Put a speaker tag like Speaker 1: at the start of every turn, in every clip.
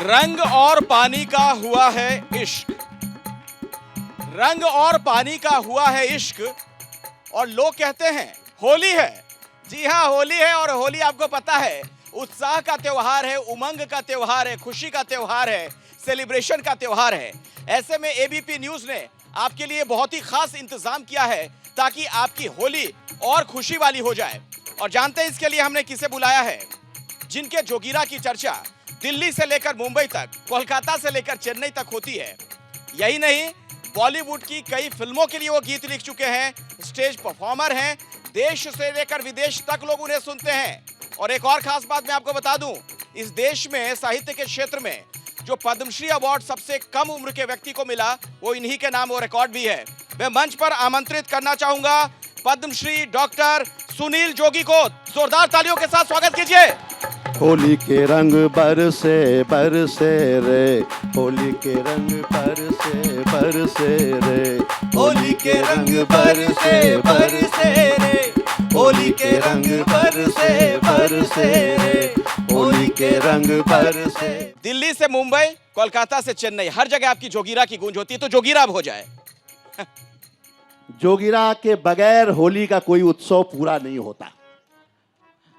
Speaker 1: रंग और पानी का हुआ है इश्क, रंग और पानी का हुआ है इश्क, और लोग कहते हैं होली है। जी हाँ, होली है। और होली आपको पता है उत्साह का त्योहार है, उमंग का त्योहार है, खुशी का त्योहार है, सेलिब्रेशन का त्योहार है। ऐसे में एबीपी न्यूज ने आपके लिए बहुत ही खास इंतजाम किया है ताकि आपकी होली और खुशी वाली हो जाए। और जानते हैं इसके लिए हमने किसे बुलाया है? जिनके जोगीरा की चर्चा दिल्ली से लेकर मुंबई तक, कोलकाता से लेकर चेन्नई तक होती है। यही नहीं, बॉलीवुड की कई फिल्मों के लिए वो गीत लिख चुके हैं, स्टेज परफॉर्मर हैं, देश से लेकर विदेश तक लोग उन्हें सुनते हैं। और एक और खास बात मैं आपको बता दूं, इस देश में साहित्य के क्षेत्र में जो पद्मश्री अवार्ड सबसे कम उम्र के व्यक्ति को मिला, वो इन्हीं के नाम वो रिकॉर्ड भी है। मैं मंच पर आमंत्रित करना चाहूंगा पद्मश्री डॉक्टर सुनील जोगी को। जोरदार तालियों के साथ स्वागत कीजिए।
Speaker 2: होली के रंग बरसे बरसे रे, होली के रंग बरसे बरसे रे,
Speaker 1: होली के रंग बरसे बरसे रे, होली के रंग बरसे बरसे रे,
Speaker 2: होली के रंग बरसे।
Speaker 1: दिल्ली से मुंबई, कोलकाता से चेन्नई, हर जगह आपकी जोगीरा की गूंज होती है, तो जोगीरा अब हो जाए।
Speaker 2: जोगीरा के बगैर होली का कोई उत्सव पूरा नहीं होता।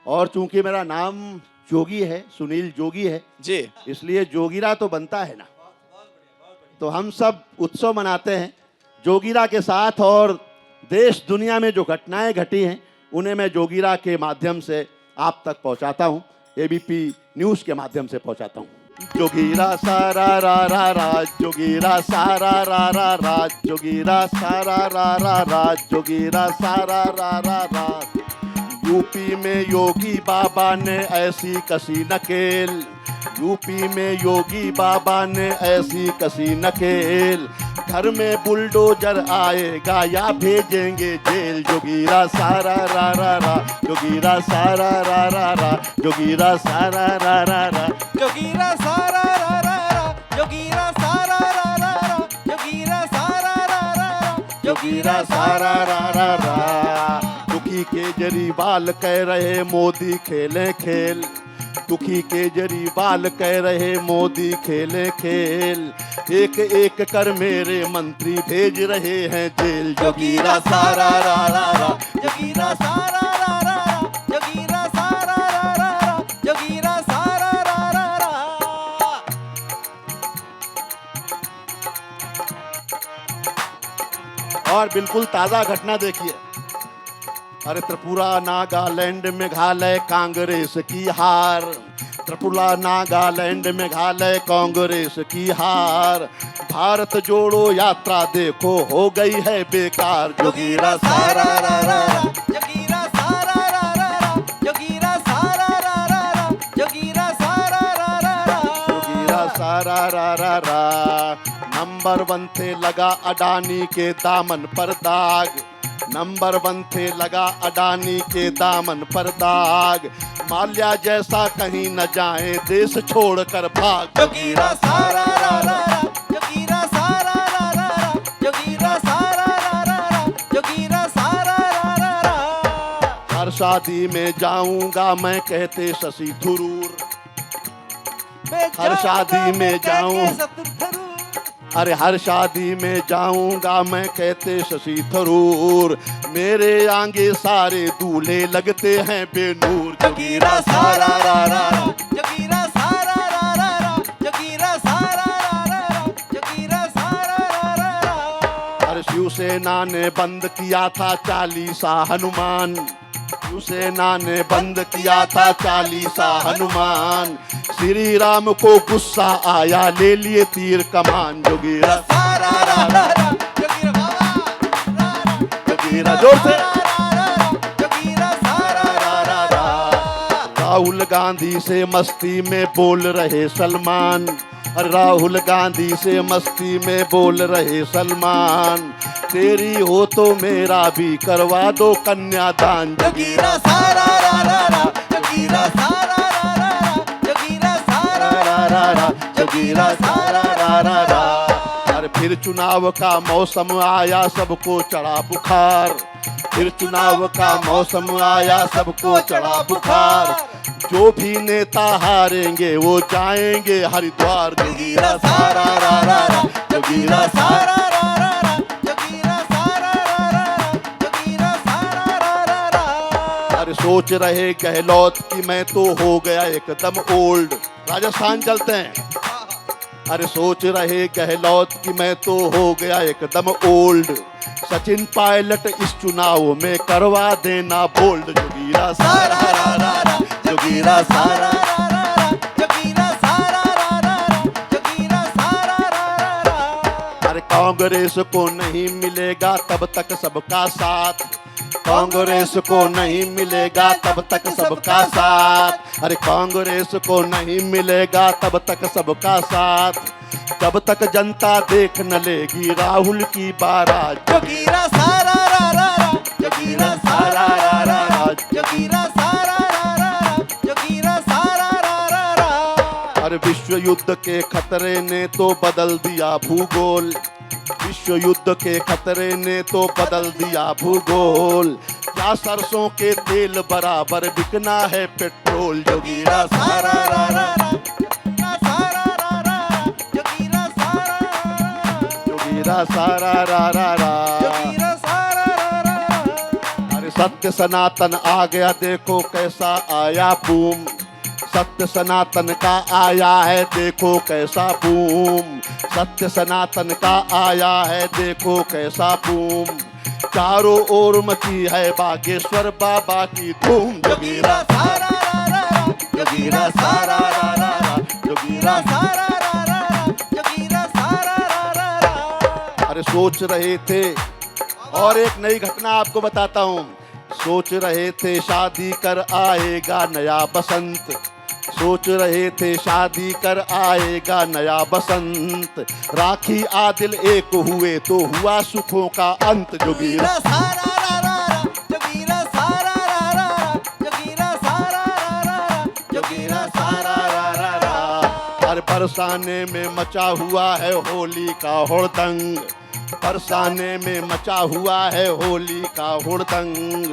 Speaker 2: और चूंकि मेरा नाम जोगी है, सुनील जोगी है
Speaker 1: जी,
Speaker 2: इसलिए जोगीरा तो बनता है ना। तो हम सब उत्सव मनाते हैं जोगीरा के साथ, और देश दुनिया में जो घटनाएं घटी हैं उन्हें मैं जोगीरा के माध्यम से आप तक पहुंचाता हूं, एबीपी न्यूज़ के माध्यम से पहुंचाता हूं। जोगीरा सारा रा रा रा, जोगीरा सारा रा रा रा, जोगीरा सारा रा रा रा, जोगीरा सारा रा रा रा। यूपी में योगी बाबा ने ऐसी कसी नकेल, यूपी में योगी बाबा ने ऐसी कसी नकेल, घर में बुलडोजर आएगा या भेजेंगे जेल। जोगीरा सारा रा रा रा, जोगीरा सारा रा रा रा, जोगीरा सारा रा रा रा,
Speaker 1: जोगीरा सारा रा रा रा, जोगीरा सारा रा रा रा, जोगीरा सारा रा रा रा,
Speaker 2: जोगीरा सारा रा रा रा। दुखी केजरीवाल कह रहे मोदी खेले खेल, दुखी केजरीवाल कह रहे मोदी खेले खेल, एक एक कर मेरे मंत्री भेज रहे हैं जेल।
Speaker 1: जोगीरा सारा रा रा रा, जोगीरा सारा रा रा रा, जोगीरा सारा रा रा रा, जोगीरा सारा रा रा रा।
Speaker 2: और बिल्कुल ताजा घटना देखिए, अरे त्रिपुरा नागालैंड मेघालय कांग्रेस की हार, त्रिपुरा नागालैंड मेघालय कांग्रेस की हार, भारत जोड़ो यात्रा देखो हो गई है बेकार।
Speaker 1: जोगीरा सारा रा रा रा, जोगीरा सारा रा रा रा, जोगीरा सारा रा रा रा, जोगीरा सारा रा रा रा,
Speaker 2: जोगीरा सारा रा रा रा। नंबर 1 थे लगा अडानी के दामन पर दाग, नंबर 1 थे लगा अडानी के दामन पर दाग, माल्या जैसा कहीं न जाए देश छोड़कर भाग।
Speaker 1: जोगीरा सारा रा रा रा, जोगीरा सारा रा रा रा, जोगीरा सारा रा रा रा, जोगीरा सारा रा रा रा।
Speaker 2: हर शादी में जाऊंगा मैं कहते शशि थरूर, हर शादी में जाऊं, अरे हर शादी में जाऊंगा मैं कहते शशि थरूर, मेरे आगे सारे दूल्हे लगते हैं बेनूर।
Speaker 1: जोगीरा सारा रा रा रा, जोगीरा सारा रा रा रा, जोगीरा सारा रा रा रा, जोगीरा सारा रा रा रा।
Speaker 2: अरे शिवसेना ने बंद किया था चालीसा हनुमान, शिवसेना ने बंद किया था चालीसा हनुमान, श्री राम को गुस्सा आया ले लिए तीर कमान। जोगीरा
Speaker 1: सारा रा रा रा, जोगीरा बाबा रा रा,
Speaker 2: जोगीरा जोर से,
Speaker 1: जोगीरा सारा रा रा रा।
Speaker 2: राहुल गांधी से मस्ती में बोल रहे सलमान, राहुल गांधी से मस्ती में बोल रहे सलमान, तेरी हो तो मेरा भी करवा दो कन्यादान।
Speaker 1: जोगीरा सारा रा रा रा, जोगीरा सारा रा रा रा, जोगीरा सारा रा रा रा, जोगीरा सारा रा रा रा।
Speaker 2: अरे फिर चुनाव का मौसम आया सबको चढ़ा बुखार, फिर चुनाव का मौसम आया सबको चढ़ा बुखार, जो भी नेता हारेंगे वो जाएंगे हरिद्वार। जोगीरा सारा रा रा रा, जोगीरा सारा रा रा रा, जोगीरा सारा रा रा रा, जोगीरा सारा रा रा रा। अरे सोच रहे गहलोत कि मैं तो हो गया एकदम ओल्ड। राजस्थान चलते हैं। अरे सोच रहे गहलोत कि मैं तो हो गया एकदम ओल्ड। सचिन पायलट इस चुनाव में करवा देना बोल्ड। जोगीरा सारा रा रा रा, जोगीरा सारा रा रा रा, जोगीरा सारा रा रा रा, जोगीरा सारा रा रा रा। अरे कांग्रेस को नहीं मिलेगा तब तक सबका साथ। कांग्रेस को नहीं मिलेगा तब तक सबका साथ। अरे कांग्रेस को नहीं मिलेगा तब तक सबका साथ। जब तक जनता देख न लेगी राहुल की बारात। जोगीरा सारा रा रा रा, जोगीरा सारा रा रा रा, जोगीरा सारा रा रा रा, जोगीरा सारा रा रा रा। अरे विश्व युद्ध के खतरे ने तो बदल दिया भूगोल। विश्व युद्ध के खतरे ने तो बदल दिया भूगोल। क्या सरसों के तेल बराबर बिकना है पेट्रोल। जोगीरा सारा रा रा रा, सारा रा रा रा, जोगीरा सारा रा रा रा, जोगीरा सारा रा रा रा, जोगीरा सारा रा रा रा। अरे सत्य सनातन आ गया देखो कैसा आया बूम। सत्य सनातन का आया है देखो कैसा बूम। सत्य सनातन का आया है देखो कैसा बूम। चारों ओर मची है बागेश्वर बाबा की धूम। जोगीरा सारा रा रा रा, जोगीरा सारा रा रा रा, जोगीरा सारा रा रा रा, जोगीरा सारा रा रा रा। अरे सोच रहे थे, और एक नई घटना आपको बताता हूँ। सोच रहे थे शादी कर आएगा नया बसंत। सोच रहे थे शादी कर आएगा नया बसंत। राखी आदिल एक हुए तो हुआ सुखों का अंत। जोगीरा सारा रा रा रा, जोगीरा सारा रा रा रा, जोगीरा सारा रा रा रा, जोगीरा सारा रा रा रा। हर बरसाने में मचा हुआ है होली का हुड़दंग। बरसाने में मचा हुआ है होली का हुड़दंग।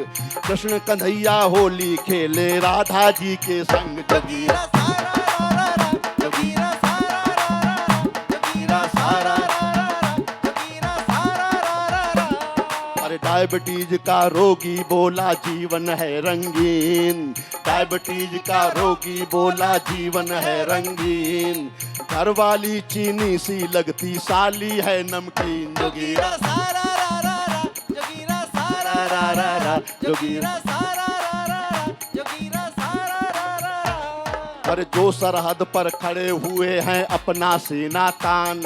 Speaker 2: कृष्ण कन्हैया होली खेले राधा जी के संग। जोगीरा सारा रा रा रा, जोगीरा सारा रा रा रा, जोगीरा सारा रा रा रा, जोगीरा सारा रा रा रा। अरे डायबिटीज का रोगी बोला जीवन है रंगीन। डायबिटीज का रोगी बोला जीवन है रंगीन। घर वाली चीनी सी लगती साली है नमकीन। जोगीरा सारा रा रा रा, जोगीरा सारा रा रा रा, जोगीरा सारा रा रा रा, जोगीरा सारा रा रा रा। अरे जो सरहद पर खड़े हुए हैं अपना सीना तान।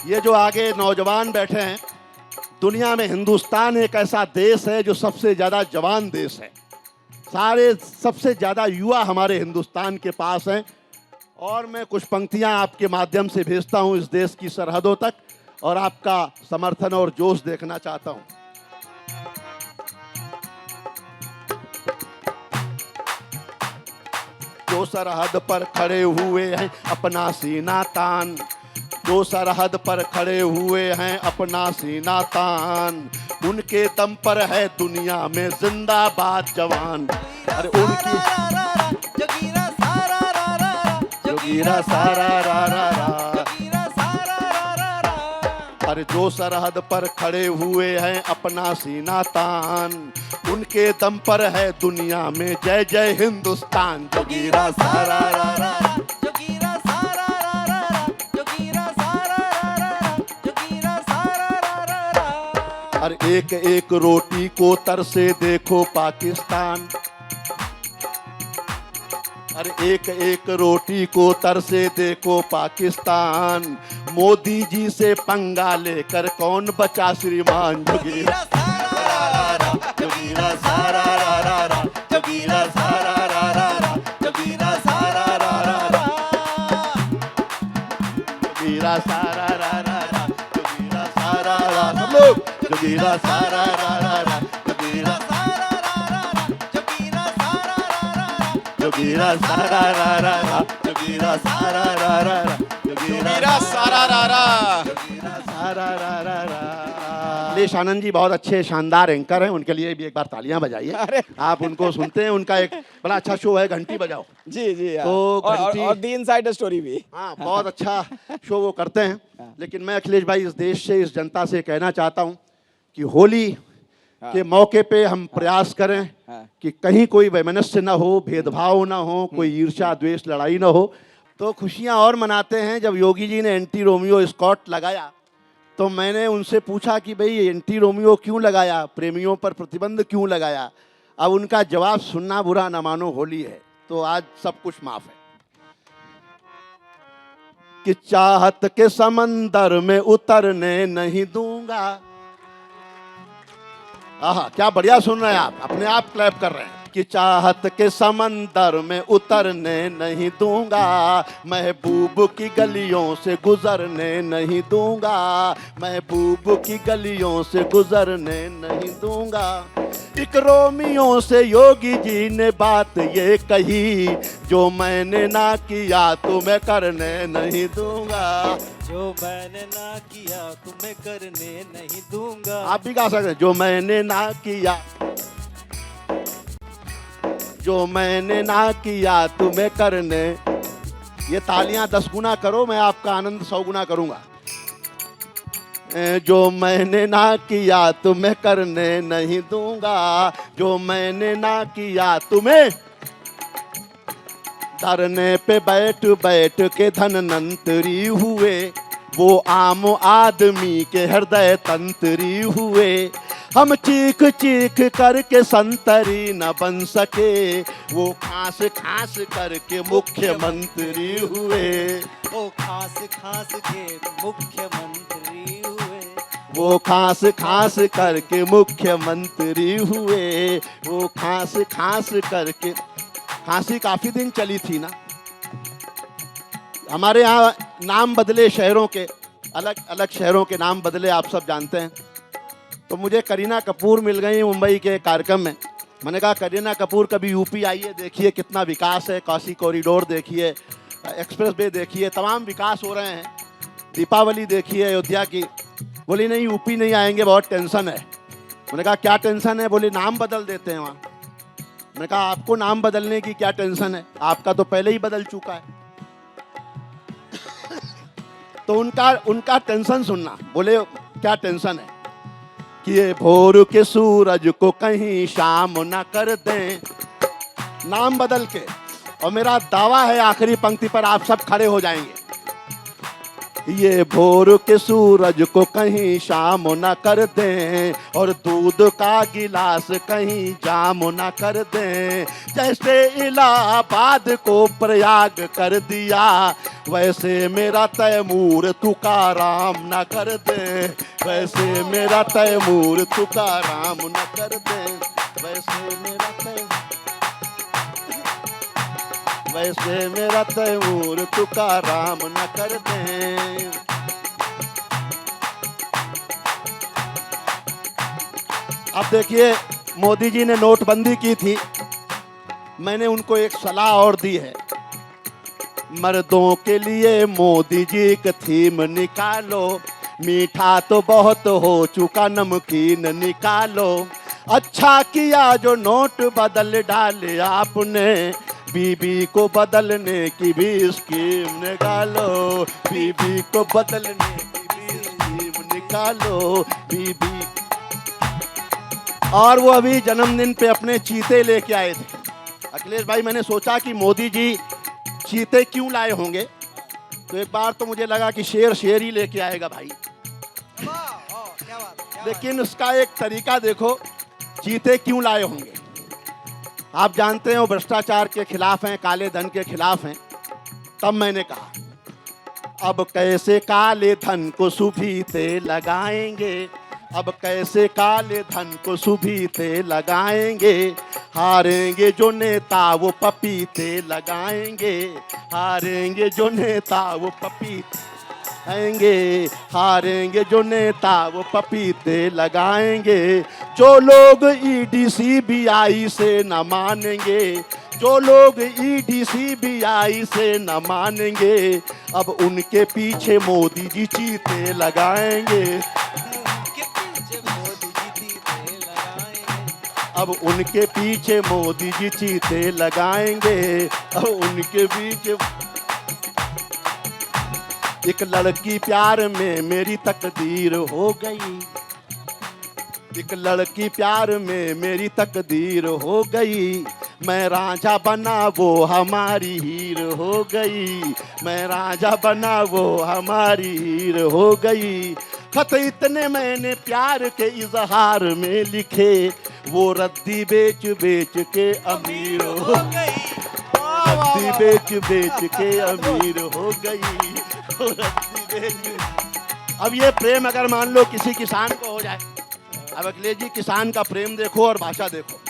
Speaker 2: ये जो आगे नौजवान बैठे हैं, दुनिया में हिंदुस्तान एक ऐसा देश है जो सबसे ज्यादा जवान देश है। सबसे ज्यादा युवा हमारे हिंदुस्तान के पास हैं। और मैं कुछ पंक्तियां आपके माध्यम से भेजता हूं इस देश की सरहदों तक, और आपका समर्थन और जोश देखना चाहता हूं। जो सरहद पर खड़े हुए हैं अपना सीना तान। जो सरहद पर खड़े हुए हैं अपना सीना तान। उनके दम पर है दुनिया में जिंदाबाद जवान। अरे उनकी जोगीरा सारा रा रा रा, जोगीरा सारा रा रा रा, जोगीरा सारा रा रा रा। अरे जो सरहद पर खड़े हुए हैं अपना सीना तान। उनके दम पर है दुनिया में जय जय हिंदुस्तान। जोगीरा सारा रा रा रा, जोगीरा सारा रा रा रा, जोगीरा सारा रा रा रा, जोगीरा सारा रा रा रा। अरे एक एक रोटी को तरसे देखो पाकिस्तान। अरे एक एक रोटी को तरसे देखो पाकिस्तान। मोदी जी से पंगा लेकर कौन बचा श्रीमान। जोगीरा सारा रा रा, जोगीरा सारा रा रा रा, जोगीरा सारा रा रा रा, जोगीरा सारा रा रा रा, जोगीरा सारा रा रा रा, जोगीरा सारा रा। सब लोग जोगीरा सारा रा रा रा, जोगीरा सारा रा रा रा, जोगीरा सारा रा रा रा, जोगीरा सारा रा रा रा, जोगीरा सारा रा रा रा, जोगीरा
Speaker 1: सारा रा रा,
Speaker 2: जोगीरा सारा रा रा रा। अखिलेश आनंद जी बहुत अच्छे शानदार एंकर हैं, उनके लिए भी एक बार तालियां बजाइए। आप उनको सुनते हैं, उनका एक बड़ा अच्छा शो है घंटी बजाओ।
Speaker 1: जी जी।
Speaker 2: तो
Speaker 1: और दी इनसाइड स्टोरी भी।
Speaker 2: हाँ, बहुत अच्छा शो वो करते हैं। लेकिन मैं अखिलेश भाई इस देश से, इस जनता से कहना चाहता हूँ कि होली के मौके पे हम प्रयास करें कि कहीं कोई वैमनस्य ना हो, भेदभाव ना हो, कोई ईर्ष्या द्वेष लड़ाई ना हो। तो खुशियां और मनाते हैं। जब योगी जी ने एंटी रोमियो स्कॉट लगाया तो मैंने उनसे पूछा कि भाई एंटी रोमियो क्यों लगाया, प्रेमियों पर प्रतिबंध क्यों लगाया। अब उनका जवाब सुनना बुरा न मानो, होली है तो आज सब कुछ माफ है। कि चाहत के समंदर में उतरने नहीं दूंगा। आहा, क्या बढ़िया सुन रहे हैं आप, अपने आप क्लैप कर रहे हैं। कि चाहत के समंदर में उतरने नहीं दूंगा, महबूब की गलियों से गुजरने नहीं दूंगा, महबूब की गलियों से गुजरने नहीं दूंगा। एक रोमियो से योगी जी ने बात ये कही, जो मैंने ना किया तुम्हें करने नहीं दूंगा,
Speaker 3: जो मैंने ना किया तुम्हें करने नहीं दूंगा।
Speaker 2: आप भी गा सकते हैं, जो मैंने ना किया, जो मैंने ना किया तुम्हें करने। ये तालियां 10 गुना करो, मैं आपका आनंद 100 गुना करूंगा। जो मैंने ना किया तुम्हें करने नहीं दूंगा, जो मैंने ना किया तुम्हें। धरने पे बैठ बैठ के धनवंतरी हुए, वो आम आदमी के हृदय तंत्री हुए। हम चीख चीख करके संतरी न बन सके, वो खास खास करके मुख्यमंत्री हुए,
Speaker 3: वो खास खास के मुख्यमंत्री हुए,
Speaker 2: वो खास खास करके मुख्यमंत्री हुए, वो खास खास करके। खांसी काफी दिन चली थी ना। हमारे यहाँ नाम बदले शहरों के, अलग अलग शहरों के नाम बदले, आप सब जानते हैं। तो मुझे करीना कपूर मिल गई मुंबई के कार्यक्रम में। मैंने कहा करीना कपूर कभी यूपी आइए, देखिए कितना विकास है, काशी कॉरिडोर देखिए, एक्सप्रेस वे देखिए, तमाम विकास हो रहे हैं, दीपावली देखिए अयोध्या की। बोली नहीं यूपी नहीं आएंगे, बहुत टेंशन है। मैंने कहा क्या टेंशन है? बोली नाम बदल देते हैं वहाँ। मैंने कहा आपको नाम बदलने की क्या टेंशन है, आपका तो पहले ही बदल चुका है। तो उनका टेंशन सुनना। बोले क्या टेंशन है? कि ये भोर के सूरज को कहीं शाम न कर दें, नाम बदल के। और मेरा दावा है आखिरी पंक्ति पर आप सब खड़े हो जाएंगे। ये भोर के सूरज को कहीं शाम न कर दें, और दूध का गिलास कहीं जाम न कर दें। जैसे इलाहाबाद को प्रयाग कर दिया, वैसे मेरा तैमूर तुकाराम न कर दे, वैसे मेरा तैमूर तुकाराम न कर दे, वैसे मेरा वैसे मेरा तैमूर तुकाराम न कर दे। अब देखिए मोदी जी ने नोटबंदी की थी, मैंने उनको एक सलाह और दी है। मर्दों के लिए मोदी जी एक थीम निकालो, मीठा तो बहुत हो चुका नमकीन निकालो। अच्छा किया जो नोट बदल डाले आपने, बीबी को बदलने की भी स्कीम निकालो, बीबी को बदलने की भी स्कीम निकालो, बीबी। और वो अभी जन्मदिन पे अपने चीते लेके आए थे। अखिलेश भाई मैंने सोचा कि मोदी जी चीते क्यों लाए होंगे, तो एक बार तो मुझे लगा कि शेर ही लेके आएगा भाई। लेकिन उसका एक तरीका देखो, चीते क्यों लाए होंगे। आप जानते हैं वो भ्रष्टाचार के खिलाफ हैं, काले धन के खिलाफ हैं। तब मैंने कहा अब कैसे काले धन को सुभीते लगाएंगे, अब कैसे काले धन को सुभीते लगाएंगे। हारेंगे जो नेता वो पपीते लगाएंगे, हारेंगे जो नेता वो पपीते आएंगे, हारेंगे जो नेता वो पपीते लगाएंगे। जो लोग ईडी सीबीआई से न मानेंगे, जो लोग ईडी सीबीआई से न मानेंगे, अब उनके पीछे मोदी जी चीते लगाएंगे। अब उनके पीछे मोदी जी चीते लगाएंगे, अब उनके पीछे। एक लड़की प्यार में मेरी तकदीर हो गई, एक लड़की प्यार में मेरी तकदीर हो गई, मैं राजा बना वो हमारी हीर हो गई, मैं राजा बना वो हमारी हीर हो गई। खत इतने मैंने प्यार के इजहार में लिखे, वो रद्दी बेच बेच के अमीर हो गई, रद्दी बेच बेच के अमीर हो गई, वो रद्दी बेच। अब ये प्रेम अगर मान लो किसी किसान को हो जाए, अब अखिलेश जी किसान का प्रेम देखो और भाषा देखो।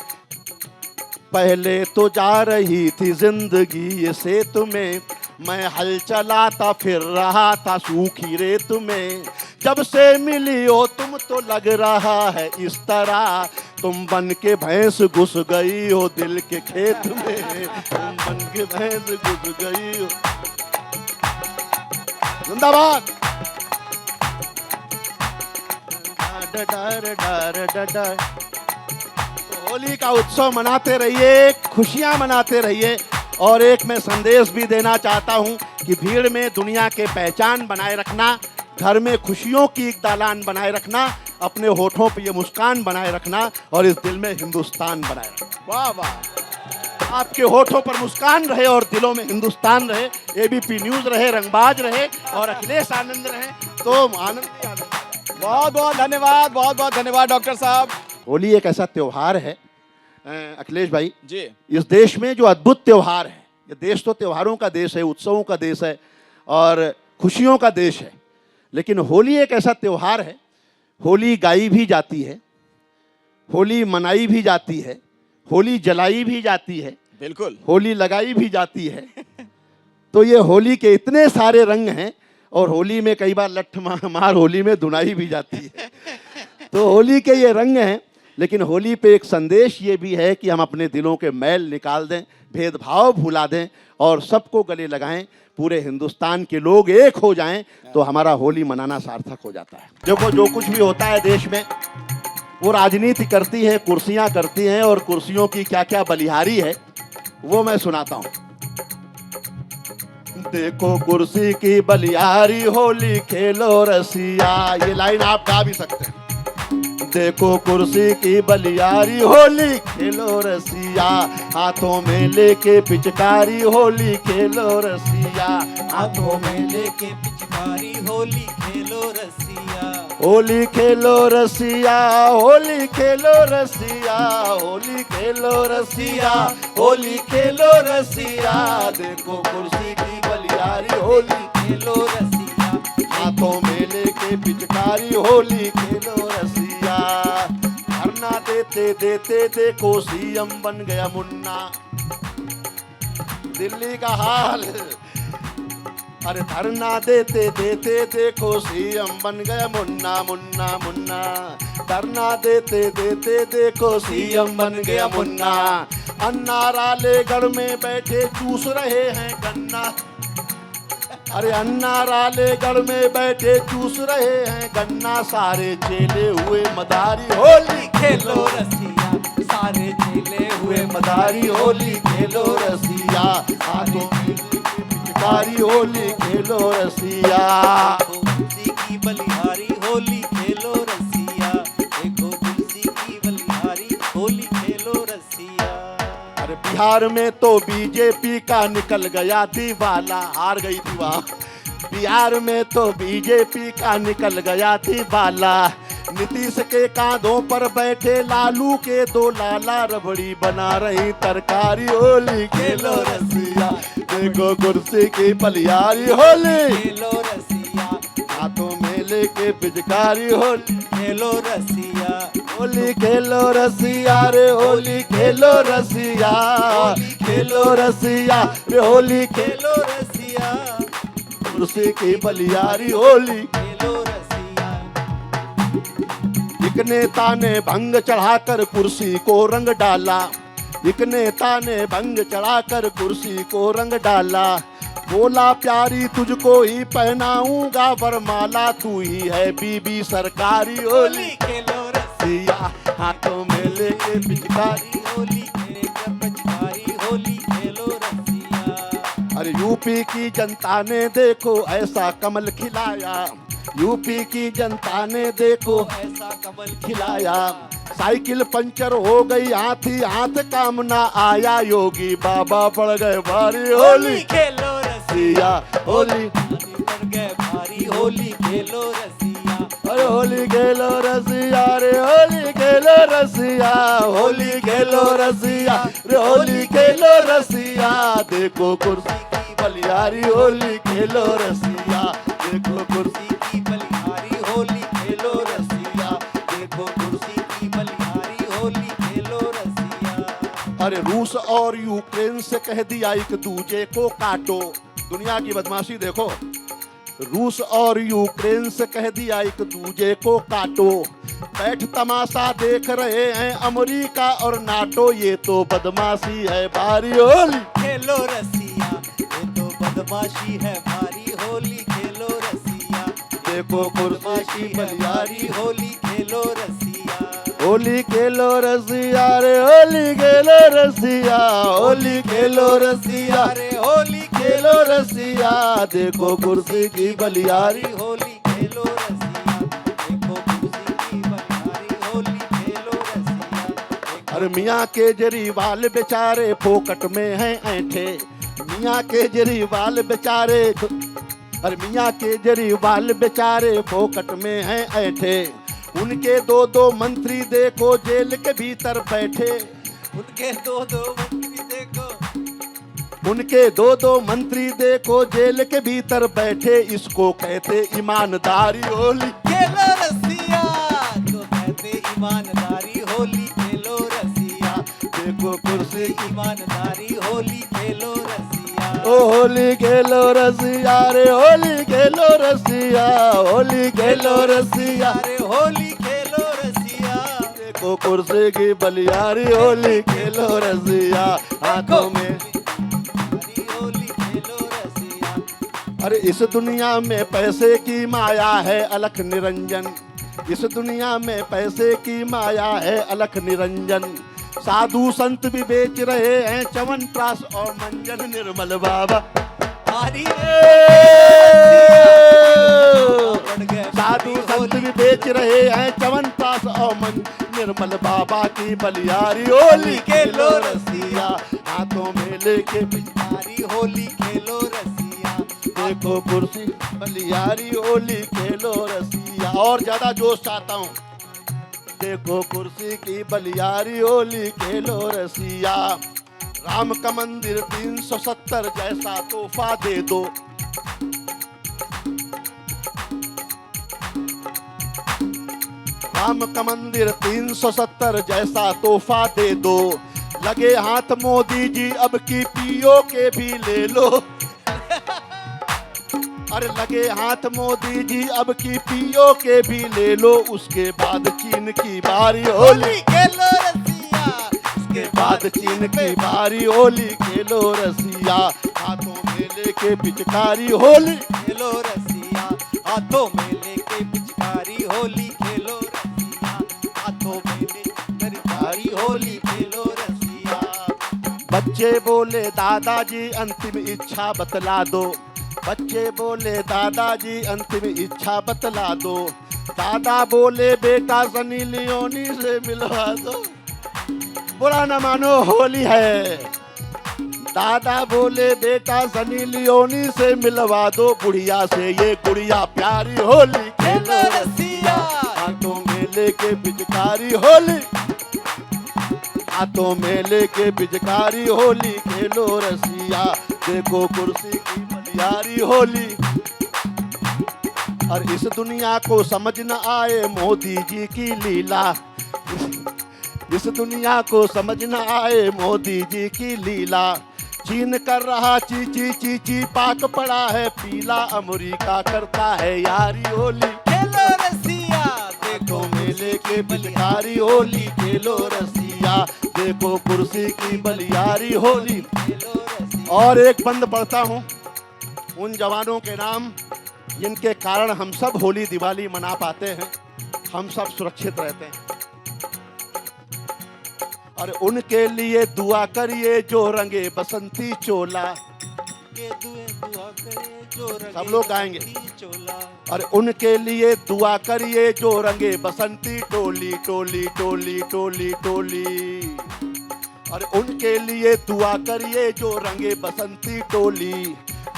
Speaker 2: पहले तो जा रही थी जिंदगी ये सेत में, मैं हल चलाता फिर रहा था सूखी रेत में, जब से मिली हो तुम तो लग रहा है इस तरह, तुम बन के भैंस घुस गई हो दिल के खेत में, तुम बन के भैंस घुस गई हो। जिंदाबाद। तो होली का उत्सव मनाते रहिए, खुशियां मनाते रहिए। और एक मैं संदेश भी देना चाहता हूं कि भीड़ में दुनिया के पहचान बनाए रखना, घर में खुशियों की एक दालान बनाए रखना, अपने होठों पे ये मुस्कान बनाए रखना और इस दिल में हिंदुस्तान बनाए रखना। वाह वाह। आपके होठों पर मुस्कान रहे और दिलों में हिंदुस्तान रहे। एबीपी न्यूज रहे, रंगबाज रहे और अखिलेश आनंद रहे, तो आनंद ही आनंद।
Speaker 1: बहुत बहुत धन्यवाद, बहुत बहुत धन्यवाद डॉक्टर साहब।
Speaker 2: होली एक ऐसा त्योहार है अखिलेश भाई
Speaker 1: जी,
Speaker 2: इस देश में जो अद्भुत त्योहार है। ये देश तो त्योहारों का देश है, उत्सवों का देश है और खुशियों का देश है, लेकिन होली एक ऐसा त्योहार है, होली गाई भी जाती है, होली मनाई भी जाती है, होली जलाई भी जाती है,
Speaker 1: बिल्कुल
Speaker 2: होली लगाई भी जाती है। तो ये होली के इतने सारे रंग हैं और होली में कई बार लठ मार होली में धुनाई भी जाती है। तो होली के ये रंग हैं, लेकिन होली पे एक संदेश ये भी है कि हम अपने दिलों के मैल निकाल दें, भेदभाव भुला दें और सबको गले लगाएं, पूरे हिंदुस्तान के लोग एक हो जाएं, तो हमारा होली मनाना सार्थक हो जाता है। देखो जो कुछ भी होता है देश में, वो राजनीति करती है, कुर्सियां करती हैं और कुर्सियों की क्या क्या बलिहारी है वो मैं सुनाता हूँ। देखो कुर्सी की बलिहारी होली खेलो रसिया, ये लाइन आप गा भी सकते हैं। देखो कुर्सी की बलियारी होली खेलो रसिया, हाथों में लेके पिचकारी होली खेलो रसिया,
Speaker 3: हाथों में लेके पिचकारी होली खेलो रसिया,
Speaker 2: होली खेलो रसिया, होली खेलो रसिया, होली खेलो रसिया, होली खेलो रसिया। देखो कुर्सी की बलियारी होली
Speaker 3: खेलो रसिया,
Speaker 2: हाथों में लेके पिचकारी होली खेलो रसिया। धरना देते देते देखो सीएम बन गया मुन्ना, दिल्ली का हाल। अरे धरना देते देते देखो सीएम बन गया मुन्ना मुन्ना मुन्ना, धरना देते देते देखो सीएम बन गया मुन्ना। अन्ना रालेगढ़ में बैठे चूस रहे हैं गन्ना, अरे अन्ना रालेगढ़ में बैठे चूस रहे हैं गन्ना, सारे चेले हुए मदारी होली
Speaker 3: खेलो रसिया, सारे चेले
Speaker 2: हुए मदारी होली खेलो रसिया, हाथों में पिचकारी होली खेलो रसिया।
Speaker 3: तुलसी की बलिहारी होली खेलो रसिया, देखो तुलसी की बलिहारी होली खेलो रसिया।
Speaker 2: अरे बिहार में तो बीजेपी का निकल गया दीवाला, हार गई थी वहाँ। बिहार में तो बीजेपी का निकल गया दीवाला, नीतीश के कांधों पर बैठे लालू के दो लाला, रबड़ी बना रही तरकारी होली खेलो रसिया। देखो कुर्सी की बलिहारी होली
Speaker 3: खेलो रसिया,
Speaker 2: हाथों में लेके पिचकारी होली
Speaker 3: खेलो रसिया,
Speaker 2: होली खेलो रसिया रे होली खेलो रसिया, खेलो रसिया रे होली
Speaker 3: खेलो रसिया,
Speaker 2: कुर्सी की बलियारी होली।
Speaker 3: खेलो रसिया।
Speaker 2: एक नेता ने भंग चढ़ाकर कुर्सी को रंग डाला, एक नेता ने भंग चढ़ाकर कुर्सी को रंग डाला, बोला प्यारी तुझको ही पहनाऊंगा वरमाला, तू ही है बीबी सरकारी होली
Speaker 3: खेलो रसिया,
Speaker 2: रसिया, हाथों में लेके पिचकारी।
Speaker 3: होली लेकर पिचकारी होली खेलो रसिया।
Speaker 2: अरे यूपी की जनता ने देखो ऐसा कमल खिलाया, यूपी की जनता ने देखो
Speaker 3: ऐसा कमल
Speaker 2: खिलाया। साइकिल पंचर हो गई हाथी हाथ काम ना आया, योगी बाबा पड़ गए भारी होली
Speaker 3: खेलो रसिया।
Speaker 2: रसिया। होली
Speaker 3: पड़ गए भारी होली खेलो रसिया।
Speaker 2: अरे होली खेलो रसिया रे होली खेलो रसिया, होली खेलो रसिया रे होली खेलो रसिया। देखो कुर्सी की बलियारी होली खेलो रसिया, देखो कुर्सी
Speaker 3: की बलिहारी होली खेलो रसिया। देखो कुर्सी की बलिहारी होली खेलो रसिया।
Speaker 2: अरे रूस और यूक्रेन से कह दिया एक दूजे को काटो। दुनिया की बदमाशी देखो, रूस और यूक्रेन से कह दिया एक दूजे को काटो। बैठ तमाशा देख रहे हैं अमेरिका और नाटो, ये तो बदमाशी है भारी होली
Speaker 3: खेलो रसिया। ये तो बदमाशी है भारी होली खेलो रसिया।
Speaker 2: देखो कुर्सी
Speaker 3: बदमाशी
Speaker 2: की
Speaker 3: है
Speaker 2: बलियारी
Speaker 3: भारी होली खेलो रसिया।
Speaker 2: होली खेलो रसिया रे होली खेलो रसिया, होली खेलो रसिया
Speaker 3: रे होली
Speaker 2: खेलो रसिया। देखो कुर्सी की बलियारी
Speaker 3: होली खेलो रसिया। देखो कुर्सी की बलिहारी होली खेलो रसिया।
Speaker 2: अरे मियाँ केजरीवाल बेचारे फोकट में हैं ऐंठे, मियाँ केजरीवाल बेचारे, अरे मियाँ केजरीवाल बेचारे फोकट में हैं ऐंठे। उनके दो दो मंत्री देखो जेल के भीतर बैठे,
Speaker 3: उनके दो मंत्री देखो,
Speaker 2: उनके दो दो मंत्री देखो जेल के भीतर बैठे। इसको कहते ईमानदारी होली
Speaker 3: खेलो रसिया। तो कहते ईमानदारी होली खेलो रसिया।
Speaker 2: देखो कुर्सी की
Speaker 3: ईमानदारी होली खेलो रसिया।
Speaker 2: ओ होली खेलो रसिया रे होली खेलो रसिया, होली खेलो रसिया
Speaker 3: अरे होली खेलो रसिया।
Speaker 2: देखो कुर्सी की बलियारी होली खेलो रसिया। हाथों में
Speaker 3: हरी होली खेलो रसिया।
Speaker 2: अरे इस दुनिया में पैसे की माया है अलख निरंजन, इस दुनिया में पैसे की माया है अलख निरंजन। साधु संत भी बेच रहे हैं च्यवनप्राश और मंजन, निर्मल बाबा
Speaker 3: हरी
Speaker 2: साधु संत भी बेच रहे हैं च्यवनप्राश और मंजन, निर्मल बाबा की बलियारी होली खेलो रसिया। हाथों में लेके
Speaker 3: हरी होली खेलो रसिया।
Speaker 2: देखो कुर्सी बलियारी होली खेलो रसिया। और ज्यादा जोश चाहता हूँ, देखो कुर्सी की बलियारी होली खेलो रसिया। राम का मंदिर 370 जैसा तोहफा दे दो, राम का मंदिर 370 जैसा तोहफा दे दो। लगे हाथ मोदी जी अब की पीओ के भी ले लो, अरे लगे हाथ मोदी जी अब की पीओ के भी ले लो। उसके बाद चीन की बारी होली
Speaker 3: खेलो रसिया।
Speaker 2: उसके बाद चीन की बारी होली खेलो रसिया। हाथों में लेके पिचकारी होली
Speaker 3: खेलो रसिया। हाथों में लेके पिचकारी होली खेलो रसिया। हाथों में लेके पिचकारी होली खेलो रसिया।
Speaker 2: बच्चे बोले दादाजी अंतिम इच्छा बतला दो, बच्चे बोले दादाजी अंतिम इच्छा बतला दो। दादा बोले बेटा सनी लियोनी से मिलवा दो, बुरा न मानो होली है। दादा बोले बेटा सनी लियोनी से मिलवा दो, बुढ़िया से ये गुड़िया प्यारी होली
Speaker 3: खेलो रसिया।
Speaker 2: हाथों में लेके पिचकारी होली, हाथों में लेके पिचकारी होली खेलो रसिया। देखो कुर्सी की बलियारी होली। और इस दुनिया को समझ न आए मोदी जी की लीला, इस दुनिया को समझ न आए मोदी जी की लीला। चीन कर रहा ची ची ची ची पाक पड़ा है पीला, अमेरिका करता है यारी होली
Speaker 3: खेलो रसिया।
Speaker 2: देखो मेले के बलियारी होली खेलो रसिया। देखो कुर्सी की बलियारी होली।
Speaker 3: खेलो रसिया।
Speaker 2: और एक बंद पढ़ता हूँ उन जवानों के नाम जिनके कारण हम सब होली दिवाली मना पाते हैं, हम सब सुरक्षित रहते हैं। और उनके लिए दुआ करिए जो रंगे बसंती चोला।
Speaker 3: के दुआ करे जो रंगे
Speaker 2: सब लोग गाएंगे।
Speaker 3: बसंती चोला।
Speaker 2: और उनके लिए दुआ करिए जो रंगे बसंती टोली टोली टोली टोली टोली। और उनके लिए दुआ करिए जो रंगे बसंती टोली,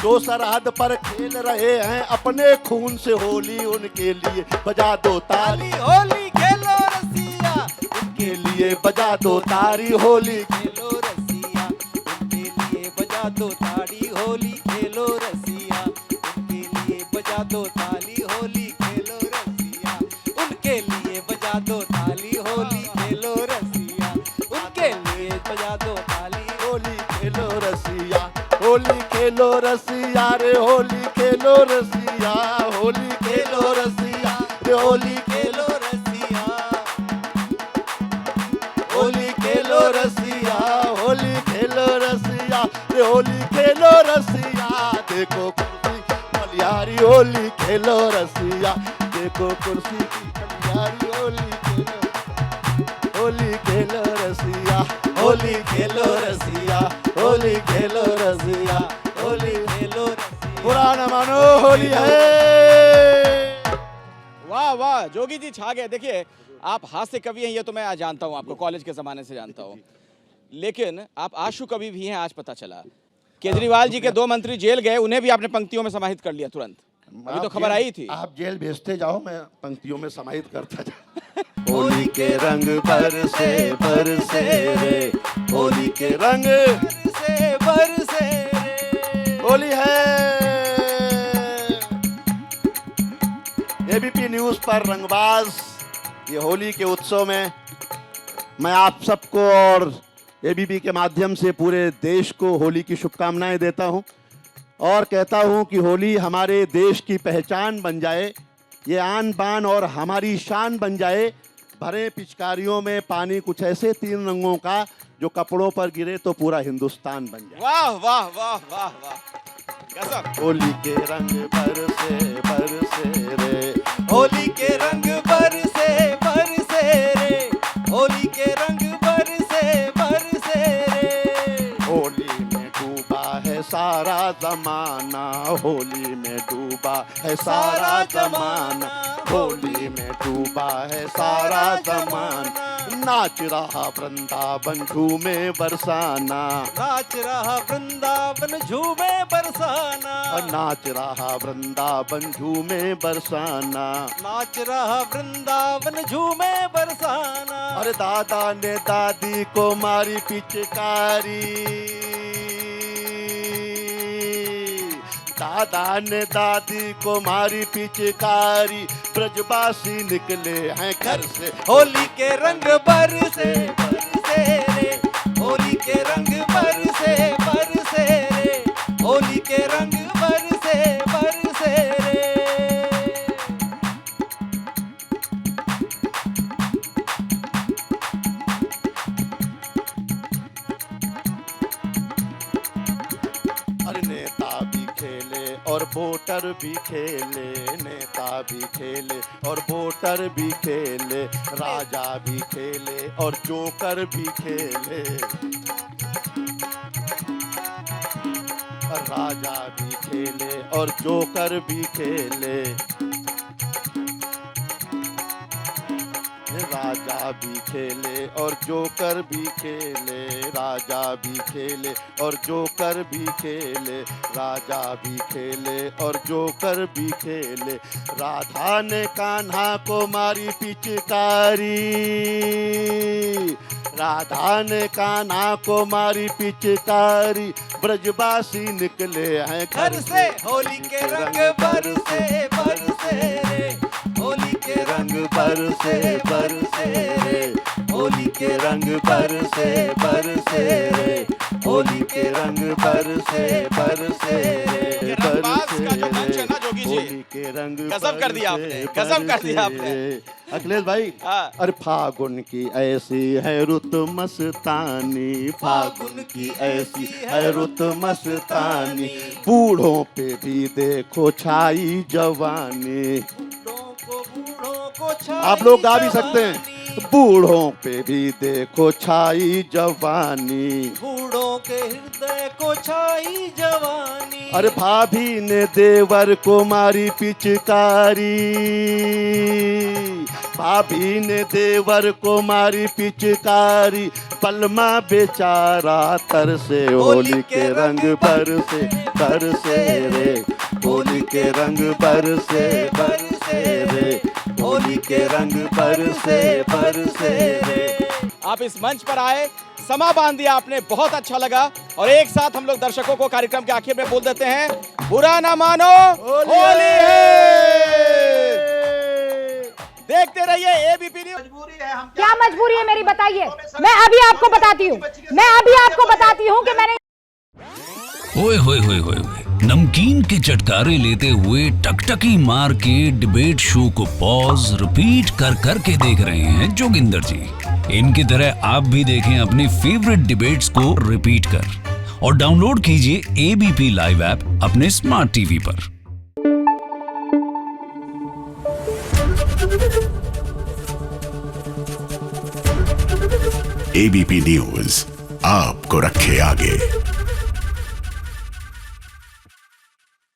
Speaker 2: जो सरहद पर खेल रहे हैं अपने खून से होली, उनके लिए बजा दो ताली
Speaker 3: होली खेलो रसिया,
Speaker 2: उनके लिए बजा दो तारी होली।
Speaker 3: खेलो रसिया, उनके लिए बजा दो ताड़ी होली खेलो रसिया, उनके लिए बजा दो ताली होली खेलो रसिया, उनके लिए बजा दो ताली होली खेलो रसिया, उनके लिए बजा दो ताली
Speaker 2: होली खेलो रसिया, होली खेलो रसिया रे होली खेलो रसिया, होली खेलो रसिया रे होली
Speaker 3: खेलो रसिया,
Speaker 2: होली खेलो रसिया, होली खेलो रसिया रे होली खेलो रसिया। देखो कुर्सी मलियारी होली खेलो रसिया, देखो कुर्सी की मलियारी होली खेलो, होली खेलो रसिया, होली खेलो रसिया, होली खेलो रसिया, होली
Speaker 3: खेलो रसिया।
Speaker 2: बुरा न मानो होली है।
Speaker 1: वाह वाह, जोगी जी छा गए। देखिए, आप हास्य कवि हैं ये तो मैं आज जानता हूँ, आपको कॉलेज के ज़माने से जानता हूँ, लेकिन आप आशु कवि भी हैं आज पता चला। केजरीवाल जी के 2 मंत्री जेल गए, उन्हें भी आपने पंक्तियों में समाहित कर लिया तुरंत। अभी तो खबर आई थी।
Speaker 2: आप जेल भेजते जाओ, मैं पंक्तियों में समाहित करता जाऊं। होली के रंग बरसे बरसे रे, होली के रंग
Speaker 3: बरसे रे,
Speaker 2: होली है। एबीपी न्यूज पर रंगबाज ये होली के उत्सव में मैं आप सबको और एबीपी के माध्यम से पूरे देश को होली की शुभकामनाएं देता हूं और कहता हूं कि होली हमारे देश की पहचान बन जाए, ये आन बान और हमारी शान बन जाए। भरे पिचकारियों में पानी कुछ ऐसे 3 रंगों का जो कपड़ों पर गिरे तो पूरा हिंदुस्तान बन जाए।
Speaker 1: वाह वाह वाह वाह वाह, गजब।
Speaker 2: होली के रंग बरसे बरसे रे,
Speaker 3: होली के रंग बरसे बरसे रे, होली के रंग बरसे बरसे रे,
Speaker 2: होली में डूबा है सारा जमाना, होली में डूबा है सारा जमाना, होली में डूबा है सारा जमाना। नाच रहा वृंदावन झूमे बरसाना,
Speaker 3: नाच रहा वृंदावन झूमे बरसाना,
Speaker 2: नाच रहा वृंदावन झूमे बरसाना,
Speaker 3: नाच रहा वृंदावन झूमे बरसाना।
Speaker 2: अरे दादा ने दादी को मारी पिचकारी, दादा ने दादी को मारी पिचकारी, ब्रजवासी निकले हैं घर से।
Speaker 3: होली के रंग बरसे बरसे रे, होली के रंग बरसे बरसे रे, होली के रंग बरसे बरसे रे।
Speaker 2: अरे नेता भी खेले और वोटर भी खेले, नेता भी खेले और वोटर भी खेले, राजा भी खेले और जोकर भी खेले, राजा भी खेले और जोकर भी खेले, राजा भी खेले और जोकर भी खेले, राजा भी खेले और जोकर भी खेले, राजा भी खेले और जोकर भी खेले। राधा ने कान्हा को मारी पिचकारी, राधा ने कान्हा को मारी पिचकारी, ब्रजवासी निकले हैं
Speaker 3: घर से। होली के रंग बरसे बरसे रे, होली के रंग
Speaker 2: बरसे बरसे रे, होली के रंग बरसे बरसे रे, होली के रंग बरसे बरसे रे,
Speaker 1: ये रंगबाज का जो मंच है ना जोगी जी,
Speaker 2: होली के रंग
Speaker 1: गजब कर दिया आपने, गजब कर दिया आपने।
Speaker 2: अखिलेश भाई,
Speaker 1: हाँ।
Speaker 2: अरे फागुन की ऐसी है रुत मस्तानी, फागुन की ऐसी है रुत मस्तानी, बूढ़ों पे भी देखो छाई जवानी।
Speaker 3: बूढ़ों को
Speaker 2: आप लोग गा भी सकते हैं। बूढ़ों पे भी देखो छाई जवानी।
Speaker 3: बूढ़ों के हृदय को छाई जवानी।
Speaker 2: अरे भाभी ने देवर को मारी पिचकारी, भाभी ने देवर को मारी पिचकारी, पलमा बेचारा तरसे होली के रंग बरसे बरसे रे, होली के रंग बरसे बरसे रे, होली के रंग बरसे बरसे रे।
Speaker 1: आप इस मंच पर आए, समा बांध दिया आपने, बहुत अच्छा लगा। और एक साथ हम लोग दर्शकों को कार्यक्रम के आखिर में बोल देते हैं, बुरा ना मानो होली है। देखते रहिए एबीपी न्यूज़।
Speaker 4: क्या मजबूरी है मेरी, बताइए। मैं अभी आपको बताती हूँ कि मैंने
Speaker 5: ओए होए होए होए होए, नमकीन के चटकारे लेते हुए टकटकी मार के डिबेट शो को पॉज रिपीट कर कर के देख रहे हैं जोगिंदर जी। इनकी तरह आप भी देखें अपनी फेवरेट डिबेट्स को रिपीट कर, और डाउनलोड कीजिए एबीपी लाइव ऐप अपने स्मार्ट टीवी पर।
Speaker 6: एबीपी न्यूज आपको रखे आगे।